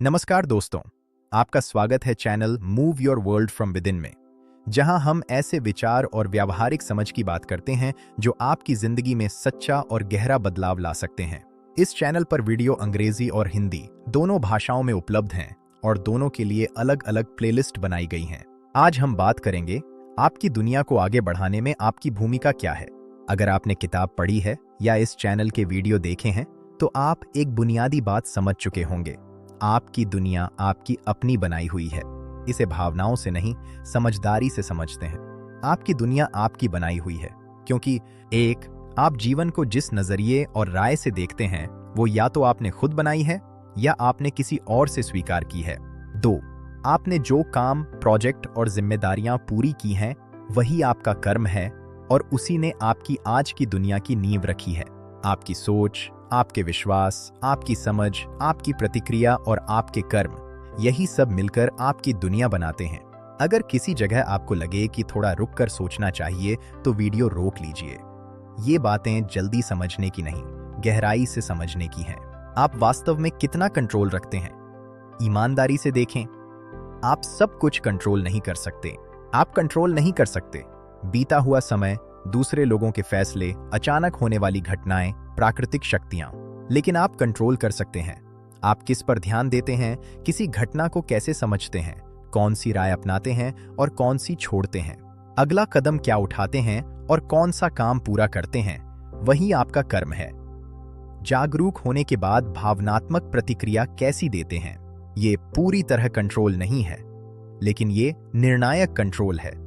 नमस्कार दोस्तों, आपका स्वागत है channel move your world from within में, जहां हम ऐसे विचार और व्यावहारिक समझ की बात करते हैं जो आपकी जिंदगी में सच्चा और गहरा बदलाव ला सकते हैं। इस चैनल पर वीडियो अंग्रेजी और हिंदी दोनों भाषाओं में उपलब्ध हैं और दोनों के लिए अलग अलग प्लेलिस्ट बनाई गई हैं। आज हम बात करेंगे आपकी दुनिया को आगे बढ़ाने में आपकी भूमिका क्या है। अगर आपने किताब पढ़ी है या इस चैनल के वीडियो देखे हैं तो आप एक बुनियादी बात समझ चुके होंगे। आपकी दुनिया आपकी अपनी बनाई हुई है। इसे भावनाओं से नहीं, समझदारी से समझते हैं। आपकी दुनिया आपकी बनाई हुई है क्योंकि एक, आप जीवन को जिस नजरिए और राय से देखते हैं वो या तो आपने खुद बनाई है या आपने किसी और से स्वीकार की है। दो, आपने जो काम, प्रोजेक्ट और जिम्मेदारियां पूरी की हैं वही आपका कर्म है और उसी ने आपकी आज की दुनिया की नींव रखी है। आपकी सोच, आपके विश्वास, आपकी समझ, आपकी प्रतिक्रिया और आपके कर्म, यही सब मिलकर आपकी दुनिया बनाते हैं। अगर किसी जगह आपको लगे कि थोड़ा रुक कर सोचना चाहिए तो वीडियो रोक लीजिए। ये बातें जल्दी समझने की नहीं, गहराई से समझने की हैं। आप वास्तव में कितना कंट्रोल रखते हैं? ईमानदारी से देखें, आप सब कुछ कंट्रोल नहीं कर सकते। आप कंट्रोल नहीं कर सकते बीता हुआ समय, दूसरे लोगों के फैसले, अचानक होने वाली घटनाएं, प्राकृतिक शक्तियां। लेकिन आप कंट्रोल कर सकते हैं। आप किस पर ध्यान देते हैं, किसी घटना को कैसे समझते हैं, कौन सी राय अपनाते हैं और कौन सी छोड़ते हैं, अगला कदम क्या उठाते हैं और कौन सा काम पूरा करते हैं, वही आपका कर्म है। जागरूक होने के बाद भावनात्मक प्रतिक्रिया कैसी देते हैं, ये पूरी तरह कंट्रोल नहीं है, लेकिन ये निर्णायक कंट्रोल है।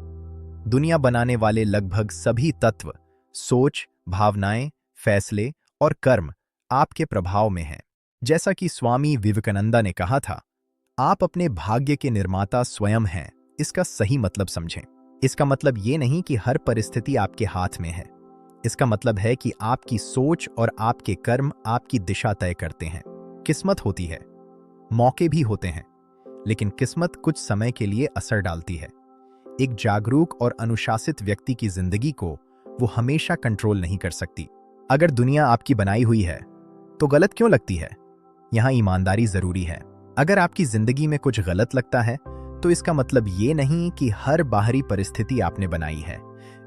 दुनिया बनाने वाले लगभग सभी तत्व, सोच, भावनाएं, फैसले और कर्म आपके प्रभाव में हैं। जैसा कि स्वामी विवेकानंदा ने कहा था, आप अपने भाग्य के निर्माता स्वयं हैं। इसका सही मतलब समझें। इसका मतलब ये नहीं कि हर परिस्थिति आपके हाथ में है। इसका मतलब है कि आपकी सोच और आपके कर्म आपकी दिशा तय करते हैं। किस्मत होती है, मौके भी होते हैं, लेकिन किस्मत कुछ समय के लिए असर डालती है। एक जागरूक और अनुशासित व्यक्ति की जिंदगी को वो हमेशा कंट्रोल नहीं कर सकती। अगर दुनिया आपकी बनाई हुई है तो गलत क्यों लगती है? यहां ईमानदारी जरूरी है। अगर आपकी जिंदगी में कुछ गलत लगता है तो इसका मतलब ये नहीं कि हर बाहरी परिस्थिति आपने बनाई है।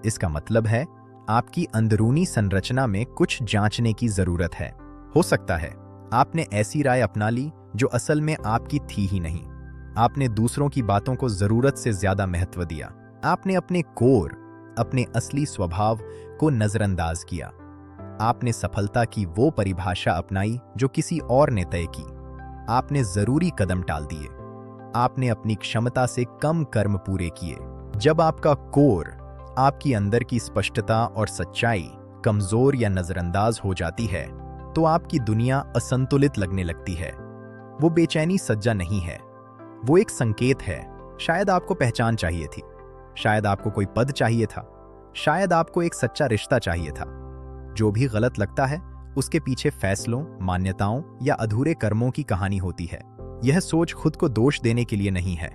इसका मतलब है आपकी अंदरूनी संरचना में कुछ जांचने की जरूरत है। हो सकता है आपने ऐसी राय अपना ली जो असल में आपकी थी ही नहीं। आपने दूसरों की बातों को जरूरत से ज्यादा महत्व दिया। आपने अपने कोर, अपने असली स्वभाव को नजरअंदाज किया। आपने सफलता की वो परिभाषा अपनाई जो किसी और ने तय की। आपने जरूरी कदम टाल दिए। आपने अपनी क्षमता से कम कर्म पूरे किए। जब आपका कोर, आपकी अंदर की स्पष्टता और सच्चाई कमजोर या नजरअंदाज हो जाती है तो आपकी दुनिया असंतुलित लगने लगती है। वो बेचैनी सज्जा नहीं है, वो एक संकेत है। शायद आपको पहचान चाहिए थी, शायद आपको कोई पद चाहिए था, शायद आपको एक सच्चा रिश्ता चाहिए था। जो भी गलत लगता है उसके पीछे फैसलों, मान्यताओं या अधूरे कर्मों की कहानी होती है। यह सोच खुद को दोष देने के लिए नहीं है,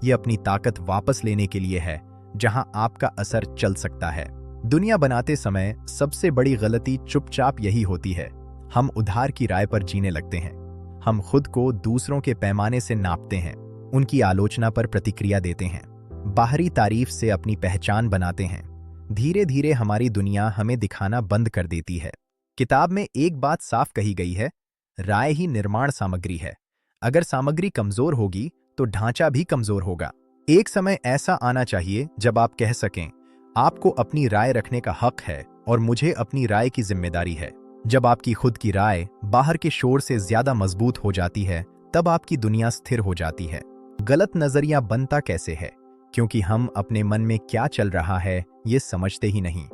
यह अपनी ताकत वापस लेने के लिए है जहां आपका असर चल सकता है। दुनिया बनाते समय सबसे बड़ी गलती चुपचाप यही होती है। हम उधार की राय पर जीने लगते हैं। हम खुद को दूसरों के पैमाने से नापते हैं, उनकी आलोचना पर प्रतिक्रिया देते हैं, बाहरी तारीफ से अपनी पहचान बनाते हैं। धीरे धीरे हमारी दुनिया हमें दिखाना बंद कर देती है। किताब में एक बात साफ कही गई है, राय ही निर्माण सामग्री है। अगर सामग्री कमजोर होगी तो ढांचा भी कमजोर होगा। एक समय ऐसा आना चाहिए जब आप कह सकें, आपको अपनी राय रखने का हक है और मुझे अपनी राय की जिम्मेदारी है। जब आपकी खुद की राय बाहर के शोर से ज्यादा मजबूत हो जाती है तब आपकी दुनिया स्थिर हो जाती है। गलत नजरिया बनता कैसे है? क्योंकि हम अपने मन में क्या चल रहा है ये समझते ही नहीं।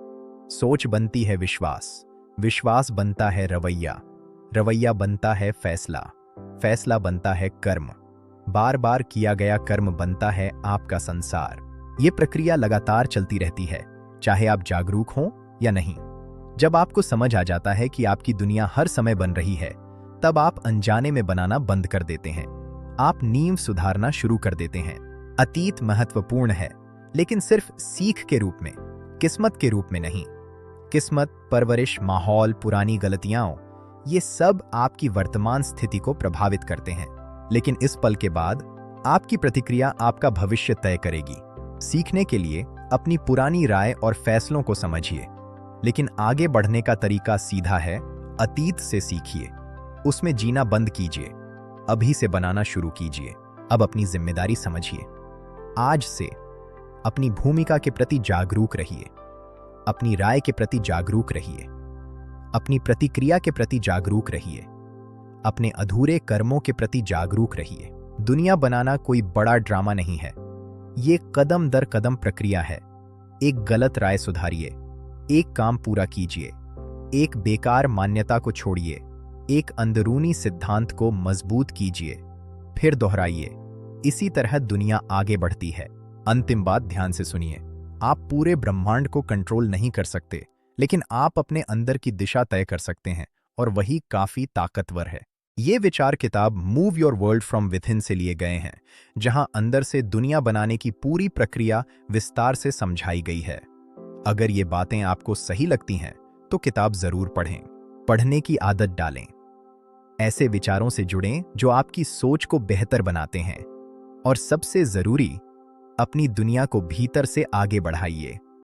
सोच बनती है विश्वास, विश्वास बनता है रवैया, रवैया बनता है फैसला, फैसला बनता है कर्म, बार बार किया गया कर्म बनता है आपका संसार। ये प्रक्रिया लगातार चलती रहती है, चाहे आप जागरूक हों या नहीं। जब आपको समझ आ जाता है कि आपकी दुनिया हर समय बन रही है, तब आप अनजाने में बनाना बंद कर देते हैं। आप नींव सुधारना शुरू कर देते हैं। अतीत महत्वपूर्ण है, लेकिन सिर्फ सीख के रूप में, किस्मत के रूप में नहीं। किस्मत, परवरिश, माहौल, पुरानी गलतियां, ये सब आपकी वर्तमान स्थिति को प्रभावित करते हैं। लेकिन इस पल के बाद आपकी प्रतिक्रिया आपका भविष्य तय करेगी। सीखने के लिए अपनी पुरानी राय और फैसलों को समझिए, लेकिन आगे बढ़ने का तरीका सीधा है। अतीत से सीखिए, उसमें जीना बंद कीजिए, अभी से बनाना शुरू कीजिए। अब अपनी जिम्मेदारी समझिए। आज से अपनी भूमिका के प्रति जागरूक रहिए, अपनी राय के प्रति जागरूक रहिए, अपनी प्रतिक्रिया के प्रति जागरूक रहिए, अपने अधूरे कर्मों के प्रति जागरूक रहिए। दुनिया बनाना कोई बड़ा ड्रामा नहीं है, ये कदम दर कदम प्रक्रिया है। एक गलत राय सुधारिए, एक काम पूरा कीजिए, एक बेकार मान्यता को छोड़िए, एक अंदरूनी सिद्धांत को मजबूत कीजिए, फिर दोहराइए। इसी तरह दुनिया आगे बढ़ती है। अंतिम बात ध्यान से सुनिए। आप पूरे ब्रह्मांड को कंट्रोल नहीं कर सकते, लेकिन आप अपने अंदर की दिशा तय कर सकते हैं, और वही काफी ताकतवर है। ये विचार किताब move your world from within से लिए गए हैं, जहां अंदर से दुनिया बनाने की पूरी प्रक्रिया विस्तार से समझाई गई है। अगर ये बातें आपको सही लगती हैं, तो किताब जरूर पढ़ें। पढ़ने की आदत डालें, ऐसे विचारों से जुड़ें जो आपकी सोच को बेहतर बनाते हैं, और सबसे जरूरी, अपनी दुनिया को भीतर से आगे बढ़ाइए।